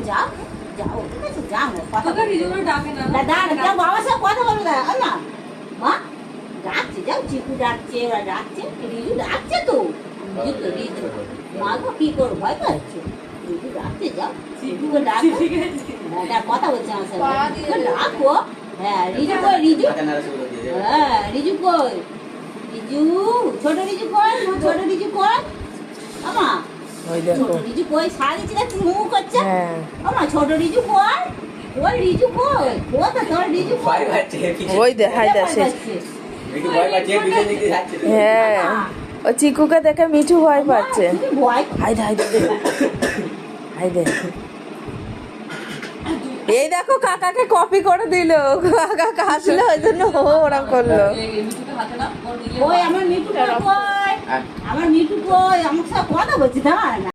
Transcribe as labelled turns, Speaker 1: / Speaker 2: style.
Speaker 1: যাও যাও ওদের কাছে যাও না কথা যাও বাবার সাথে কথা বলো না মা ডাকছে যাও চিকু ডাকছে ওরা ডাকছে রিজু ডাকছে তো রিজু মা গো কি করবো ভয় পাচ্ছে রিজু ডাকছে যাও চিকুকে ডাকো হ্যাঁ কথা বলছে আমার সাথে ডাকো হ্যাঁ রিজু কই রিজু হ্যাঁ রিজু কই রিজু ছোট রিজু কই ছোট রিজু কই আমা
Speaker 2: ওই দেখো
Speaker 1: ছোট রিজু কই শাড়ি চিরা মুখ করছে
Speaker 2: হ্যাঁ
Speaker 1: আমা ছোট রিজু কই ওই রিজু কই কোথা তোর রিজু কই
Speaker 2: ওই দে হাই দে সে হ্যাঁ ও চিকুকে দেখে মিঠু ভয় পাচ্ছে
Speaker 1: ভয়
Speaker 2: হাই দে হাই দে হাই দে এই দেখো কাকাকে কপি করে দিল কাকা হাসলো ওই জন্য ও ওরম করলো
Speaker 1: ওই আমার মিঠু কই আমার মিঠু কই আমার সাথে কথা বলছি দাঁড়া না